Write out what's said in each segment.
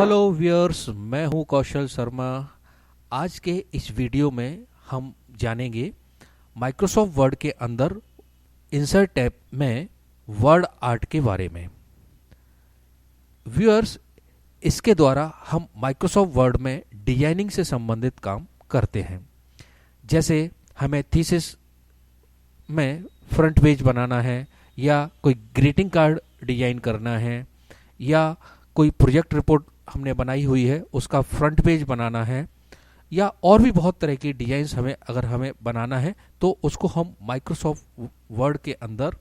Hello viewers, मैं हूं कौशल शर्मा। आज के इस वीडियो में हम जानेंगे माइक्रोसॉफ्ट वर्ड के अंदर इंसर्ट टैब में वर्ड आर्ट के बारे में। व्यूअर्स, इसके द्वारा हम माइक्रोसॉफ्ट वर्ड में डिजाइनिंग से संबंधित काम करते हैं। जैसे हमें थीसिस में फ्रंट पेज बनाना है, या कोई ग्रीटिंग कार्ड डिजाइन करना है, या कोई प्रोजेक्ट रिपोर्ट हमने बनाई हुई है उसका फ्रंट पेज बनाना है, या और भी बहुत तरह की डिजाइन्स हमें बनाना है, तो उसको हम माइक्रोसॉफ्ट वर्ड के अंदर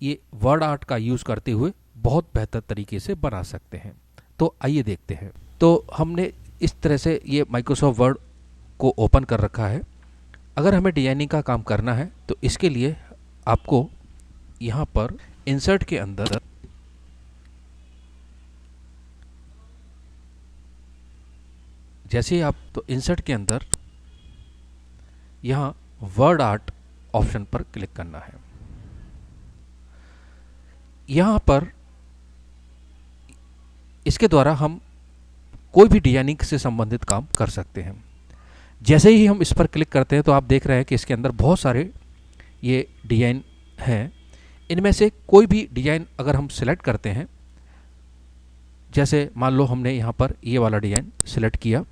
ये वर्ड आर्ट का यूज़ करते हुए बहुत बेहतर तरीके से बना सकते हैं। तो आइए देखते हैं। तो हमने इस तरह से ये माइक्रोसॉफ्ट वर्ड को ओपन कर रखा है। अगर हमें डिजाइनिंग का काम करना है तो इसके लिए आपको यहाँ पर इंसर्ट के अंदर जैसे आप तो इंसर्ट के अंदर यहाँ वर्ड आर्ट ऑप्शन पर क्लिक करना है। यहाँ पर इसके द्वारा हम कोई भी डिजाइनिंग से संबंधित काम कर सकते हैं। जैसे ही हम इस पर क्लिक करते हैं तो आप देख रहे हैं कि इसके अंदर बहुत सारे ये डिजाइन हैं। इनमें से कोई भी डिजाइन अगर हम सिलेक्ट करते हैं, जैसे मान लो हमने यहाँ पर ये वाला डिजाइन सिलेक्ट किया,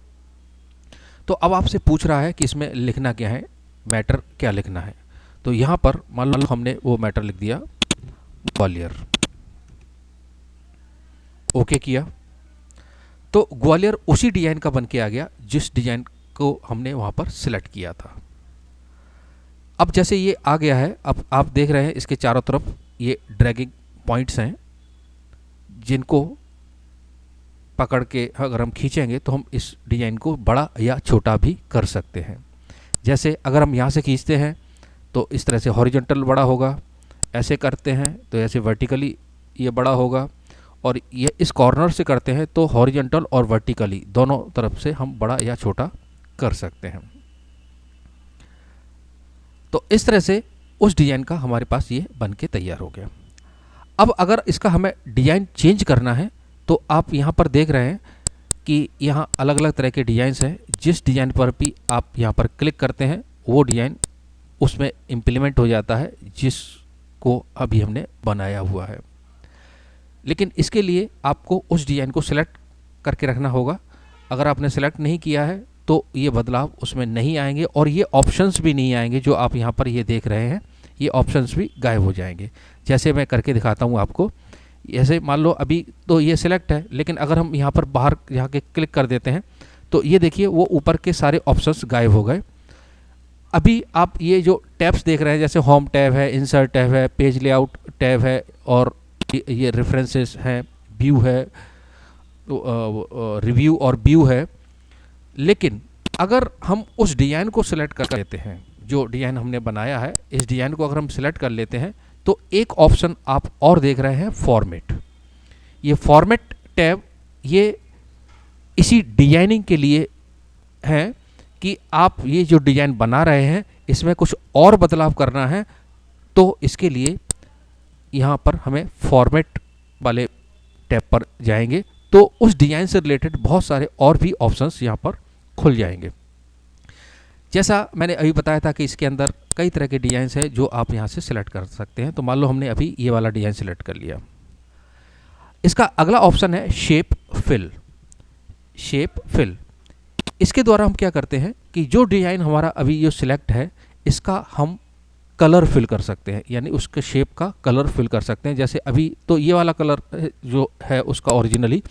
तो अब आपसे पूछ रहा है कि इसमें लिखना क्या है, मैटर क्या लिखना है। तो यहाँ पर मान लो हमने वो मैटर लिख दिया ग्वालियर, ओके किया, तो ग्वालियर उसी डिजाइन का बन के आ गया जिस डिजाइन को हमने वहाँ पर सिलेक्ट किया था। अब जैसे ये आ गया है, अब आप देख रहे हैं इसके चारों तरफ ये ड्रैगिंग पॉइंट्स हैं, जिनको पकड़ के अगर हम खींचेंगे तो हम इस डिजाइन को बड़ा या छोटा भी कर सकते हैं। जैसे अगर हम यहाँ से खींचते हैं तो इस तरह से हॉरिजॉन्टल बड़ा होगा, ऐसे करते हैं तो ऐसे वर्टिकली ये बड़ा होगा, और ये इस कॉर्नर से करते हैं तो हॉरिजॉन्टल और वर्टिकली दोनों तरफ से हम बड़ा या छोटा कर सकते हैं। तो इस तरह से उस डिजाइन का हमारे पास ये बन के तैयार हो गया। अब अगर इसका हमें डिजाइन चेंज करना है तो आप यहाँ पर देख रहे हैं कि यहाँ अलग अलग तरह के डिजाइंस हैं। जिस डिजाइन पर भी आप यहाँ पर क्लिक करते हैं वो डिजाइन उसमें इम्प्लीमेंट हो जाता है जिसको अभी हमने बनाया हुआ है। लेकिन इसके लिए आपको उस डिजाइन को सिलेक्ट करके रखना होगा। अगर आपने सेलेक्ट नहीं किया है तो ये बदलाव उसमें नहीं आएंगे, और ये ऑप्शंस भी नहीं आएंगे जो आप यहाँ पर ये देख रहे हैं, ये ऑप्शंस भी गायब हो जाएंगे। जैसे मैं करके दिखाता हूँ आपको। ऐसे मान लो अभी तो ये सिलेक्ट है, लेकिन अगर हम यहाँ पर बाहर यहाँ के क्लिक कर देते हैं तो ये देखिए वो ऊपर के सारे ऑप्शंस गायब हो गए। अभी आप ये जो टैब्स देख रहे हैं, जैसे होम टैब है, इंसर्ट टैब है, पेज लेआउट टैब है, और ये रेफरेंसेस हैं, व्यू है, रिव्यू और व्यू है। लेकिन अगर हम उस डिजाइन को सिलेक्ट कर लेते हैं, जो डिजाइन हमने बनाया है, इस डिजाइन को अगर हम सिलेक्ट कर लेते हैं तो एक ऑप्शन आप और देख रहे हैं, फॉर्मेट। ये फॉर्मेट टैब ये इसी डिजाइनिंग के लिए है कि आप ये जो डिजाइन बना रहे हैं इसमें कुछ और बदलाव करना है, तो इसके लिए यहाँ पर हमें फॉर्मेट वाले टैब पर जाएंगे तो उस डिजाइन से रिलेटेड बहुत सारे और भी ऑप्शंस यहाँ पर खुल जाएंगे। जैसा मैंने अभी बताया था कि इसके अंदर कई तरह के डिजाइंस हैं जो आप यहाँ से सिलेक्ट कर सकते हैं। तो मान लो हमने अभी ये वाला डिजाइन सिलेक्ट कर लिया। इसका अगला ऑप्शन है शेप फिल। शेप फिल, इसके द्वारा हम क्या करते हैं कि जो डिजाइन हमारा अभी जो सिलेक्ट है इसका हम कलर फिल कर सकते हैं, यानी उसके शेप का कलर फिल कर सकते हैं। जैसे अभी तो ये वाला कलर जो है उसका ओरिजिनली,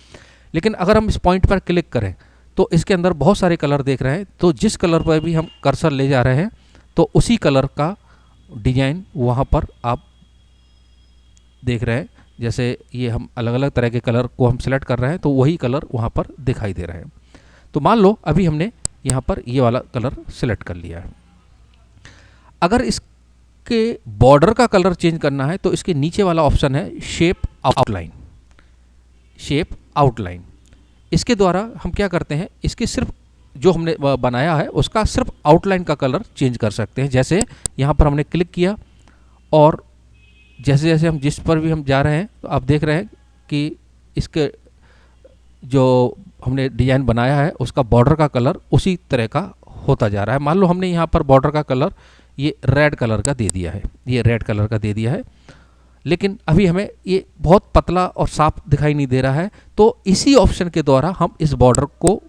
लेकिन अगर हम इस पॉइंट पर क्लिक करें तो इसके अंदर बहुत सारे कलर देख रहे हैं। तो जिस कलर पर भी हम कर्सर ले जा रहे हैं तो उसी कलर का डिजाइन वहाँ पर आप देख रहे हैं। जैसे ये हम अलग अलग तरह के कलर को हम सिलेक्ट कर रहे हैं तो वही कलर वहाँ पर दिखाई दे रहे हैं। तो मान लो अभी हमने यहाँ पर ये वाला कलर सिलेक्ट कर लिया है। अगर इसके बॉर्डर का कलर चेंज करना है तो इसके नीचे वाला ऑप्शन है शेप आउटलाइन। शेप आउटलाइन, इसके द्वारा हम क्या करते हैं, इसके सिर्फ जो हमने बनाया है उसका सिर्फ आउटलाइन का कलर चेंज कर सकते हैं। जैसे यहाँ पर हमने क्लिक किया और जैसे जैसे हम जिस पर भी हम जा रहे हैं तो आप देख रहे हैं कि इसके जो हमने डिज़ाइन बनाया है उसका बॉर्डर का कलर उसी तरह का होता जा रहा है। मान लो हमने यहाँ पर बॉर्डर का कलर ये रेड कलर का दे दिया है, ये रेड कलर का दे दिया है, लेकिन अभी हमें ये बहुत पतला और साफ दिखाई नहीं दे रहा है। तो इसी ऑप्शन के द्वारा हम इस बॉर्डर को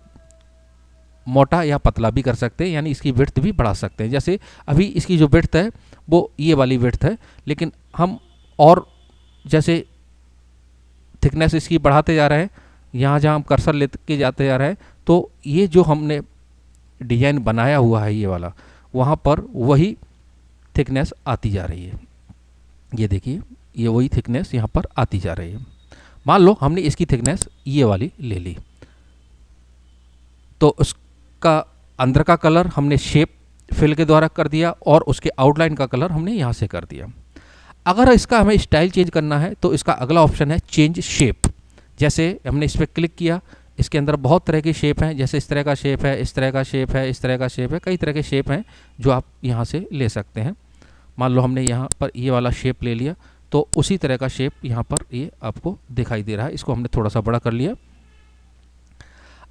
मोटा या पतला भी कर सकते हैं, यानी इसकी विड्थ भी बढ़ा सकते हैं। जैसे अभी इसकी जो विड्थ है वो ये वाली विड्थ है, लेकिन हम और जैसे थिकनेस इसकी बढ़ाते जा रहे हैं, यहाँ जहाँ हम कर्सर लेके जाते जा रहे हैं, तो ये जो हमने डिज़ाइन बनाया हुआ है ये वाला, वहाँ पर वही थिकनेस आती जा रही है। ये देखिए, ये वही थिकनेस यहाँ पर आती जा रही है। मान लो हमने इसकी थिकनेस ये वाली ले ली, तो उसका अंदर का कलर हमने शेप फिल के द्वारा कर दिया और उसके आउटलाइन का कलर हमने यहाँ से कर दिया। अगर इसका हमें स्टाइल चेंज करना है तो इसका अगला ऑप्शन है चेंज शेप। जैसे हमने इस पर क्लिक किया, इसके अंदर बहुत तरह की शेप हैं, जैसे इस तरह का शेप है, इस तरह का शेप है, इस तरह का शेप है, कई तरह के शेप हैं जो आप यहाँ से ले सकते हैं। मान लो हमने यहाँ पर ये वाला शेप ले लिया, तो उसी तरह का शेप यहाँ पर ये आपको दिखाई दे रहा है। इसको हमने थोड़ा सा बड़ा कर लिया।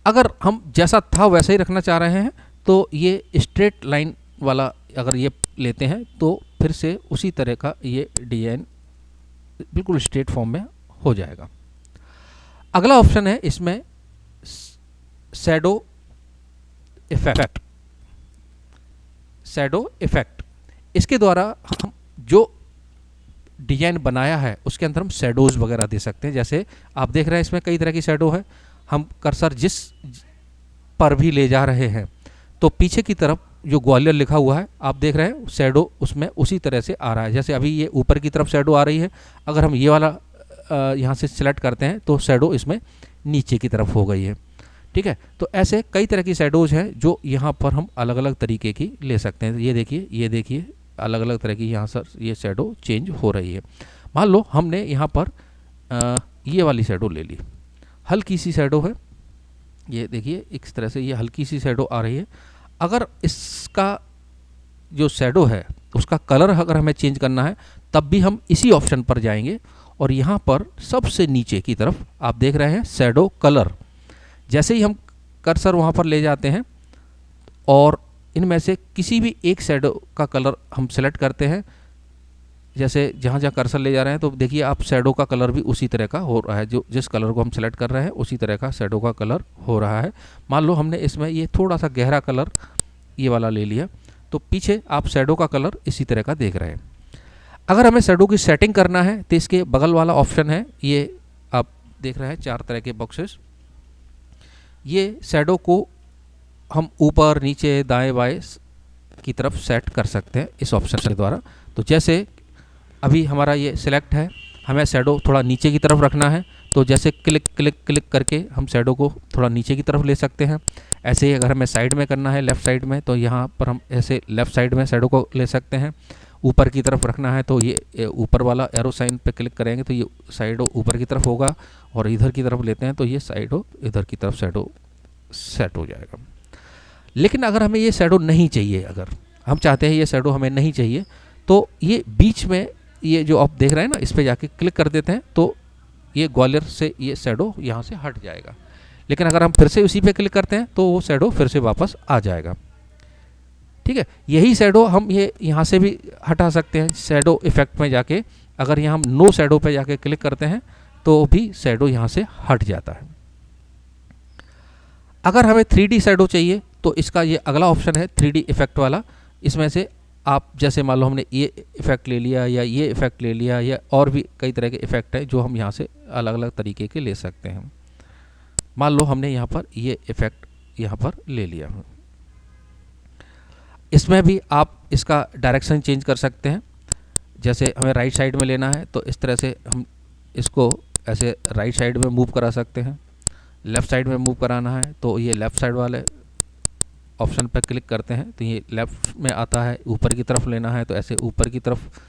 अगर हम जैसा था वैसा ही रखना चाह रहे हैं तो ये स्ट्रेट लाइन वाला अगर ये लेते हैं तो फिर से उसी तरह का ये डिज़ाइन बिल्कुल स्ट्रेट फॉर्म में हो जाएगा। अगला ऑप्शन है इसमें शैडो इफेक्ट। शैडो इफेक्ट, इसके द्वारा हम जो डिज़ाइन बनाया है उसके अंदर हम शैडोज़ वगैरह दे सकते हैं। जैसे आप देख रहे हैं इसमें कई तरह की शैडो है। हम कर्सर जिस पर भी ले जा रहे हैं तो पीछे की तरफ जो ग्वालियर लिखा हुआ है आप देख रहे हैं, शैडो उसमें उसी तरह से आ रहा है। जैसे अभी ये ऊपर की तरफ शैडो आ रही है, अगर हम ये वाला यहाँ से सिलेक्ट करते हैं तो शैडो इसमें नीचे की तरफ हो गई है। ठीक है, तो ऐसे कई तरह की शैडोज़ हैं जो यहाँ पर हम अलग अलग तरीके की ले सकते हैं। ये देखिए अलग अलग तरह की यहाँ से ये शैडो चेंज हो रही है। मान लो हमने यहाँ पर ये वाली शैडो ले ली, हल्की सी शैडो है, ये देखिए इस तरह से ये हल्की सी शैडो आ रही है। अगर इसका जो शैडो है उसका कलर अगर हमें चेंज करना है तब भी हम इसी ऑप्शन पर जाएंगे और यहाँ पर सबसे नीचे की तरफ आप देख रहे हैं शैडो कलर। जैसे ही हम कर्सर वहाँ पर ले जाते हैं और इनमें से किसी भी एक शैडो का कलर हम सेलेक्ट करते हैं, जैसे जहाँ जहाँ कर्सर ले जा रहे हैं तो देखिए आप शैडो का कलर भी उसी तरह का हो रहा है। जो जिस कलर को हम सेलेक्ट कर रहे हैं उसी तरह का शैडो का कलर हो रहा है। मान लो हमने इसमें ये थोड़ा सा गहरा कलर ये वाला ले लिया, तो पीछे आप शैडो का कलर इसी तरह का देख रहे हैं। अगर हमें शैडो की सेटिंग करना है तो इसके बगल वाला ऑप्शन है, ये आप देख रहे हैं 4 तरह के बॉक्सेस। ये शैडो को हम ऊपर नीचे दाएँ बाएँ की तरफ सेट कर सकते हैं इस ऑप्शन के द्वारा। तो जैसे अभी हमारा ये सिलेक्ट है, हमें शैडो थोड़ा नीचे की तरफ रखना है तो जैसे क्लिक क्लिक क्लिक करके हम शैडो को थोड़ा नीचे की तरफ ले सकते हैं। ऐसे ही अगर हमें साइड में करना है लेफ़्ट साइड में तो यहाँ पर हम ऐसे लेफ़्ट साइड में शैडो को ले सकते हैं। ऊपर की तरफ रखना है तो ये ऊपर वाला एरो साइन पे क्लिक करेंगे तो ये साइडो ऊपर की तरफ होगा, और इधर की तरफ लेते हैं तो ये साइडो इधर की तरफ शैडो सेट हो जाएगा। लेकिन अगर हमें ये शैडो नहीं चाहिए, अगर हम चाहते हैं ये शैडो हमें नहीं चाहिए, तो ये बीच में ये जो आप देख रहे हैं ना, इस पर जाके क्लिक कर देते हैं तो ये ग्वालियर से ये शैडो यहाँ से हट जाएगा। लेकिन अगर हम फिर से उसी पे क्लिक करते हैं तो वो शैडो फिर से वापस आ जाएगा। ठीक है, यही शैडो हम ये यहाँ से भी हटा सकते हैं। शैडो इफेक्ट में जाके अगर यहाँ हम नो शैडो पे जाके क्लिक करते हैं तो भी शैडो यहाँ से हट जाता है। अगर हमें 3D शैडो चाहिए तो इसका ये अगला ऑप्शन है 3D इफेक्ट वाला। इसमें से आप जैसे मान लो हमने ये इफ़ेक्ट ले लिया या ये इफ़ेक्ट ले लिया या और भी कई तरह के इफ़ेक्ट है जो हम यहाँ से अलग अलग तरीके के ले सकते हैं। मान लो हमने यहाँ पर ये इफ़ेक्ट यहाँ पर ले लिया, इसमें भी आप इसका डायरेक्शन चेंज कर सकते हैं। जैसे हमें राइट साइड में लेना है तो इस तरह से हम इसको ऐसे राइट साइड में मूव करा सकते हैं। लेफ़्ट साइड में मूव कराना है तो ये लेफ़्ट साइड वाले ऑप्शन पर क्लिक करते हैं तो ये लेफ़्ट में आता है। ऊपर की तरफ लेना है तो ऐसे ऊपर की तरफ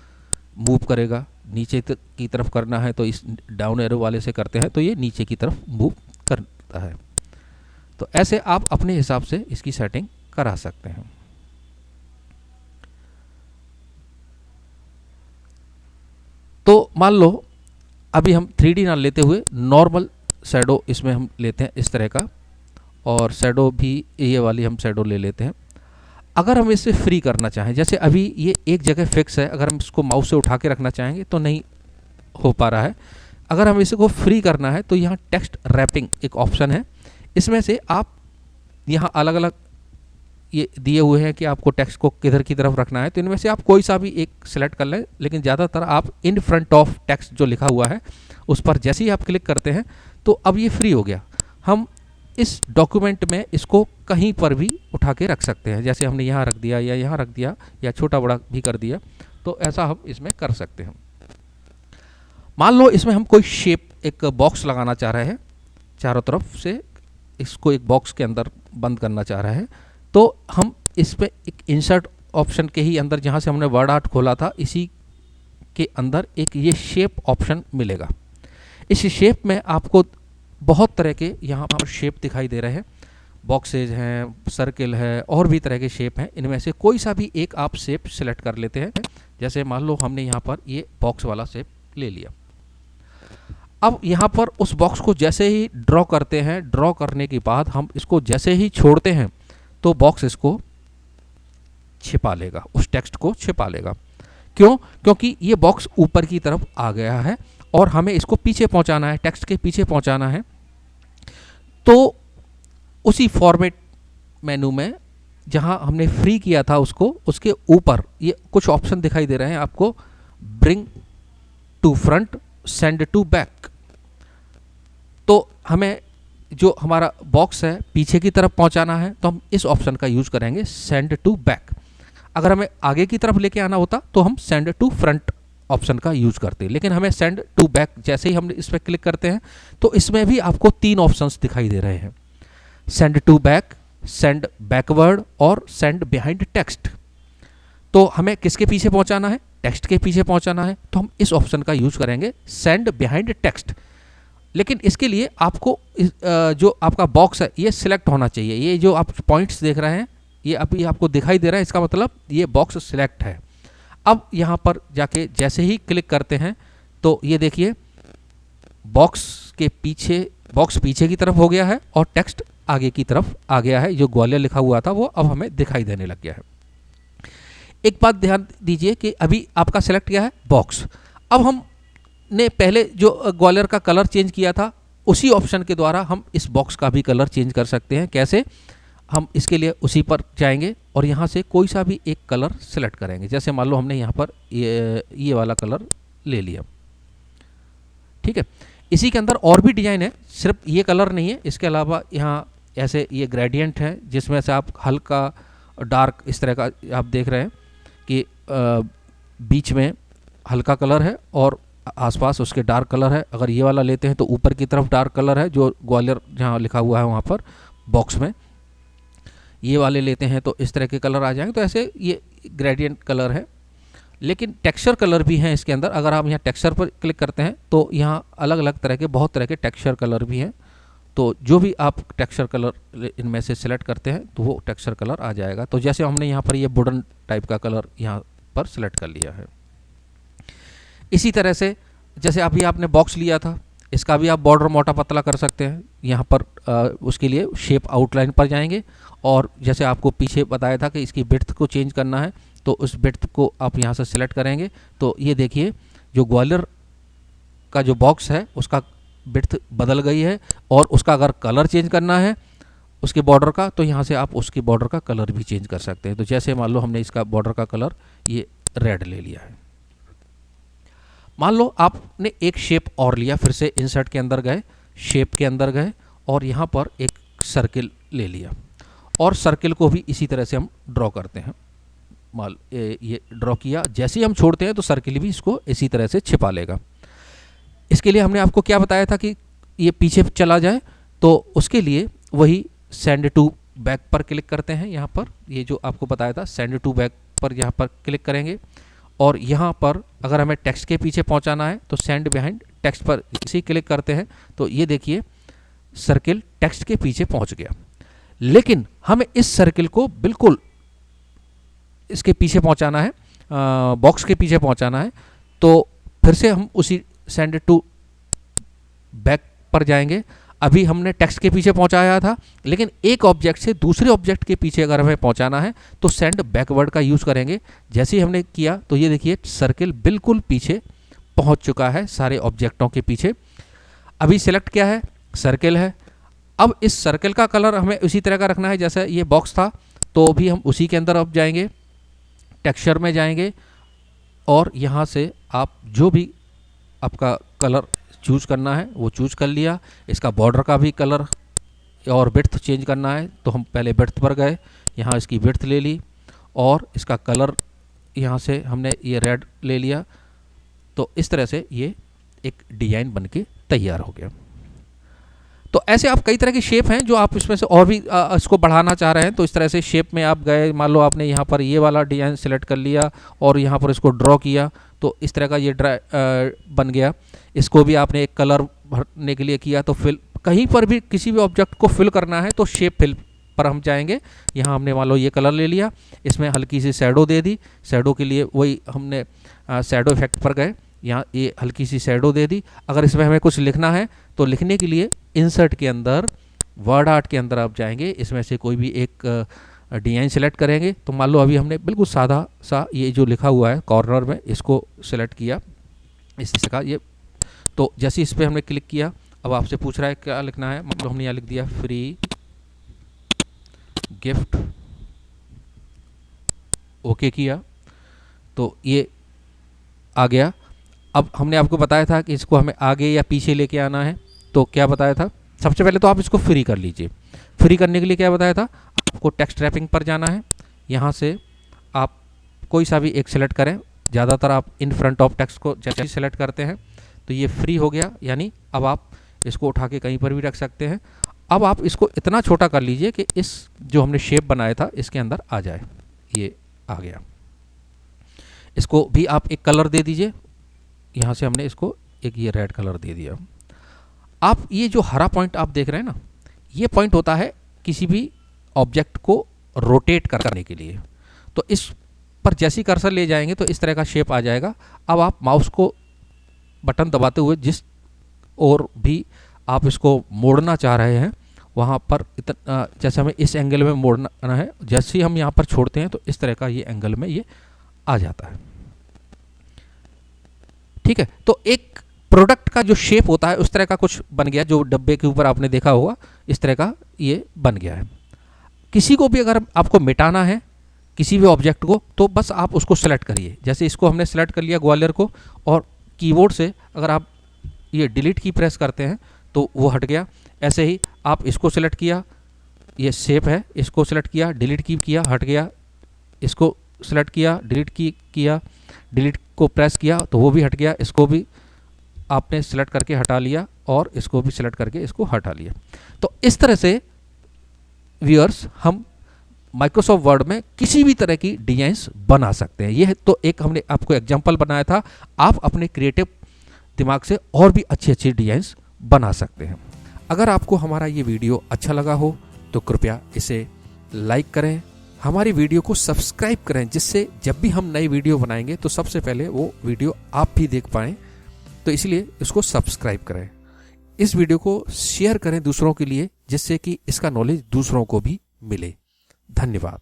मूव करेगा। नीचे की तरफ करना है तो इस डाउन एरो वाले से करते हैं तो ये नीचे की तरफ मूव करता है। तो ऐसे आप अपने हिसाब से इसकी सेटिंग करा सकते हैं। तो मान लो अभी हम 3D ना लेते हुए नॉर्मल शैडो इसमें हम लेते हैं इस तरह का। और शैडो भी ये वाली हम शैडो ले लेते हैं। अगर हम इसे फ्री करना चाहें, जैसे अभी ये एक जगह फिक्स है, अगर हम इसको माउस से उठा के रखना चाहेंगे तो नहीं हो पा रहा है। अगर हम इसको फ्री करना है तो यहाँ टेक्स्ट रैपिंग एक ऑप्शन है, इसमें से आप यहाँ अलग अलग ये दिए हुए हैं कि आपको टेक्स्ट को किधर की तरफ रखना है, तो इनमें से आप कोई सा भी एक सिलेक्ट कर लें, लेकिन ज़्यादातर आप इन फ्रंट ऑफ टेक्स्ट जो लिखा हुआ है उस पर जैसे ही आप क्लिक करते हैं तो अब ये फ्री हो गया। हम इस डॉक्यूमेंट में इसको कहीं पर भी उठा के रख सकते हैं, जैसे हमने यहाँ रख दिया या यहाँ रख दिया या छोटा बड़ा भी कर दिया, तो ऐसा हम इसमें कर सकते हैं। मान लो इसमें हम कोई शेप, एक बॉक्स लगाना चाह रहे हैं, चारों तरफ से इसको एक बॉक्स के अंदर बंद करना चाह रहे हैं, तो हम इस पर एक इंसर्ट ऑप्शन के ही अंदर जहाँ से हमने वर्ड आर्ट खोला था इसी के अंदर एक ये शेप ऑप्शन मिलेगा। इस शेप में आपको बहुत तरह के यहाँ पर शेप दिखाई दे रहे हैं, बॉक्सेज हैं, सर्किल है, और भी तरह के शेप हैं। इनमें से कोई सा भी एक आप शेप सिलेक्ट कर लेते हैं। जैसे मान लो हमने यहाँ पर ये बॉक्स वाला शेप ले लिया। अब यहाँ पर उस बॉक्स को जैसे ही ड्रॉ करते हैं, ड्रॉ करने के बाद हम इसको जैसे ही छोड़ते हैं तो बॉक्स इसको छिपा लेगा, उस टेक्स्ट को छिपा लेगा। क्यों? क्योंकि ये बॉक्स ऊपर की तरफ आ गया है और हमें इसको पीछे पहुंचाना है, टेक्स्ट के पीछे पहुंचाना है। तो उसी फॉर्मेट मेनू में जहां हमने फ्री किया था उसको, उसके ऊपर ये कुछ ऑप्शन दिखाई दे रहे हैं आपको, bring to front, send to back. तो हमें जो हमारा बॉक्स है पीछे की तरफ पहुंचाना है तो हम इस ऑप्शन का यूज करेंगे, सेंड टू बैक। अगर हमें आगे की तरफ लेके आना होता तो हम सेंड टू फ्रंट ऑप्शन का यूज करते हैं, लेकिन हमें सेंड टू बैक जैसे ही हम इस पर क्लिक करते हैं तो इसमें भी आपको 3 ऑप्शंस दिखाई दे रहे हैं, send to back, send backward और सेंड बिहाइंड टेक्स्ट। तो हमें किसके पीछे पहुंचाना है? टेक्स्ट के पीछे पहुंचाना है, तो हम इस ऑप्शन का यूज करेंगे, सेंड बिहाइंड टेक्स्ट। लेकिन इसके लिए आपको जो आपका बॉक्स है ये सिलेक्ट होना चाहिए। ये जो आप पॉइंट्स देख रहे हैं ये अभी आपको दिखाई दे रहा है, इसका मतलब ये बॉक्स सिलेक्ट है। अब यहाँ पर जाके जैसे ही क्लिक करते हैं तो ये देखिए बॉक्स पीछे की तरफ हो गया है और टेक्स्ट आगे की तरफ आ गया है। जो ग्वालियर लिखा हुआ था वो अब हमें दिखाई देने लग गया है। एक बात ध्यान दीजिए कि अभी आपका सिलेक्ट किया है बॉक्स। अब हमने पहले जो ग्वालियर का कलर चेंज किया था उसी ऑप्शन के द्वारा हम इस बॉक्स का भी कलर चेंज कर सकते हैं। कैसे? हम इसके लिए उसी पर जाएंगे और यहाँ से कोई सा भी एक कलर सेलेक्ट करेंगे। जैसे मान लो हमने यहाँ पर ये वाला कलर ले लिया, ठीक है। इसी के अंदर और भी डिजाइन है, सिर्फ ये कलर नहीं है, इसके अलावा यहाँ ऐसे ये ग्रेडियंट है जिसमें से आप हल्का डार्क इस तरह का आप देख रहे हैं कि बीच में हल्का कलर है और आसपास उसके डार्क कलर है। अगर ये वाला लेते हैं तो ऊपर की तरफ डार्क कलर है जो ग्वालियर जहाँ लिखा हुआ है वहाँ पर बॉक्स में। ये वाले लेते हैं तो इस तरह के कलर आ जाएंगे। तो ऐसे ये ग्रेडियंट कलर है, लेकिन टेक्सचर कलर भी हैं इसके अंदर। अगर आप यहाँ टेक्सचर पर क्लिक करते हैं तो यहाँ अलग अलग तरह के बहुत तरह के टेक्सचर कलर भी हैं। तो जो भी आप टेक्सचर कलर इनमें से सिलेक्ट करते हैं तो वो टेक्सचर कलर आ जाएगा। तो जैसे हमने यहाँ पर ये वुडन टाइप का कलर यहाँ पर सिलेक्ट कर लिया है। इसी तरह से जैसे अभी आपने बॉक्स लिया था, इसका भी आप बॉर्डर मोटा पतला कर सकते हैं। यहाँ पर उसके लिए शेप आउटलाइन पर जाएंगे और जैसे आपको पीछे बताया था कि इसकी विड्थ को चेंज करना है तो उस विड्थ को आप यहाँ से सिलेक्ट करेंगे। तो ये देखिए जो ग्वालियर का जो बॉक्स है उसका विड्थ बदल गई है और उसका अगर कलर चेंज करना है उसके बॉर्डर का तो यहाँ से आप उसके बॉर्डर का कलर भी चेंज कर सकते हैं। तो जैसे मान लो हमने इसका बॉर्डर का कलर ये रेड ले लिया है। मान लो आपने एक शेप और लिया, फिर से इंसर्ट के अंदर गए, शेप के अंदर गए और यहाँ पर एक सर्किल ले लिया और सर्किल को भी इसी तरह से हम ड्रॉ करते हैं। मान ये ड्रॉ किया, जैसे ही हम छोड़ते हैं तो सर्किल भी इसको इसी तरह से छिपा लेगा। इसके लिए हमने आपको क्या बताया था कि ये पीछे चला जाए, तो उसके लिए वही सेंड टू बैक पर क्लिक करते हैं। यहाँ पर ये जो आपको बताया था सेंड टू बैक पर यहाँ पर क्लिक करेंगे और यहाँ पर अगर हमें टेक्स्ट के पीछे पहुँचाना है तो सेंड बिहाइंड टेक्स्ट पर इसी क्लिक करते हैं। तो ये देखिए सर्किल टेक्स्ट के पीछे पहुँच गया। लेकिन हमें इस सर्किल को बिल्कुल इसके पीछे पहुँचाना है, बॉक्स के पीछे पहुँचाना है। तो फिर से हम उसी सेंड टू बैक पर जाएंगे। अभी हमने टेक्स्ट के पीछे पहुंचाया था, लेकिन एक ऑब्जेक्ट से दूसरे ऑब्जेक्ट के पीछे अगर हमें पहुंचाना है तो सेंड बैकवर्ड का यूज़ करेंगे। जैसे ही हमने किया तो ये देखिए सर्किल बिल्कुल पीछे पहुंच चुका है, सारे ऑब्जेक्टों के पीछे। अभी सिलेक्ट क्या है, सर्किल है। अब इस सर्किल का कलर हमें उसी तरह का रखना है जैसे ये बॉक्स था, तो भी हम उसी के अंदर अब जाएंगे, टेक्सचर में जाएंगे और यहाँ से आप जो भी आपका कलर चूज़ करना है वो चूज़ कर लिया। इसका बॉर्डर का भी कलर और विड्थ चेंज करना है तो हम पहले विड्थ पर गए, यहाँ इसकी विड्थ ले ली और इसका कलर यहाँ से हमने ये रेड ले लिया। तो इस तरह से ये एक डिज़ाइन बन के तैयार हो गया। तो ऐसे आप कई तरह की शेप हैं जो आप इसमें से और भी इसको बढ़ाना चाह रहे हैं, तो इस तरह से शेप में आप गए। मान लो आपने यहाँ पर ये वाला डिज़ाइन सेलेक्ट कर लिया और यहाँ पर इसको ड्रॉ किया, तो इस तरह का ये बन गया। इसको भी आपने एक कलर भरने के लिए किया, तो फिल कहीं पर भी किसी भी ऑब्जेक्ट को फिल करना है तो शेप फिल पर हम जाएंगे। यहाँ हमने मान लो ये कलर ले लिया, इसमें हल्की सी शैडो दे दी। शैडो के लिए वही हमने शैडो इफेक्ट पर गए, यहाँ ये हल्की सी शैडो दे दी। अगर इसमें हमें कुछ लिखना है तो लिखने के लिए इंसर्ट के अंदर वर्ड आर्ट के अंदर आप जाएंगे, इसमें से कोई भी एक डिज़ाइन सेलेक्ट करेंगे। तो मान लो अभी हमने बिल्कुल सादा सा ये जो लिखा हुआ है कॉर्नर में, इसको सेलेक्ट किया इस तरह का ये। तो जैसे इस पर हमने क्लिक किया, अब आपसे पूछ रहा है क्या लिखना है। मतलब हमने यहाँ लिख दिया फ्री गिफ्ट, ओके किया तो ये आ गया। अब हमने आपको बताया था कि इसको हमें आगे या पीछे लेके आना है, तो क्या बताया था, सबसे पहले तो आप इसको फ्री कर लीजिए। फ्री करने के लिए क्या बताया था, आपको टेक्स्ट रैपिंग पर जाना है। यहाँ से आप कोई सा भी एक सेलेक्ट करें, ज़्यादातर आप इन फ्रंट ऑफ टेक्स्ट को जैसे सेलेक्ट करते हैं तो ये फ्री हो गया, यानी अब आप इसको उठा के कहीं पर भी रख सकते हैं। अब आप इसको इतना छोटा कर लीजिए कि इस जो हमने शेप बनाया था इसके अंदर आ जाए, ये आ गया। इसको भी आप एक कलर दे दीजिए, यहाँ से हमने इसको एक ये रेड कलर दे दिया। आप ये जो हरा पॉइंट आप देख रहे हैं ना, ये पॉइंट होता है किसी भी ऑब्जेक्ट को रोटेट करने के लिए। तो इस पर जैसी कर्सर ले जाएंगे तो इस तरह का शेप आ जाएगा। अब आप माउस को बटन दबाते हुए जिस और भी आप इसको मोड़ना चाह रहे हैं वहाँ पर इतना, जैसे हमें इस एंगल में मोड़ना है, जैसे ही हम यहाँ पर छोड़ते हैं तो इस तरह का ये एंगल में ये आ जाता है। ठीक है, तो एक प्रोडक्ट का जो शेप होता है उस तरह का कुछ बन गया, जो डब्बे के ऊपर आपने देखा होगा इस तरह का ये बन गया है। किसी को भी अगर आपको मिटाना है किसी भी ऑब्जेक्ट को, तो बस आप उसको सेलेक्ट करिए। जैसे इसको हमने सेलेक्ट कर लिया ग्वालियर को, और कीबोर्ड से अगर आप ये डिलीट की प्रेस करते हैं तो वो हट गया। ऐसे ही आप इसको सेलेक्ट किया, ये शेप है, इसको सेलेक्ट किया, डिलीट की किया, हट गया। इसको सेलेक्ट किया, डिलीट की किया, डिलीट को प्रेस किया तो वो भी हट गया। इसको भी आपने सेलेक्ट करके हटा लिया और इसको भी सेलेक्ट करके इसको हटा लिया। तो इस तरह से व्यूअर्स हम माइक्रोसॉफ्ट वर्ड में किसी भी तरह की डिजाइंस बना सकते हैं। यह तो एक हमने आपको एग्जांपल बनाया था, आप अपने क्रिएटिव दिमाग से और भी अच्छी अच्छी डिजाइंस बना सकते हैं। अगर आपको हमारा ये वीडियो अच्छा लगा हो तो कृपया इसे लाइक करें, हमारी वीडियो को सब्सक्राइब करें, जिससे जब भी हम नई वीडियो बनाएंगे तो सबसे पहले वो वीडियो आप भी देख पाएँ। तो इसलिए इसको सब्सक्राइब करें, इस वीडियो को शेयर करें दूसरों के लिए, जिससे कि इसका नॉलेज दूसरों को भी मिले। धन्यवाद।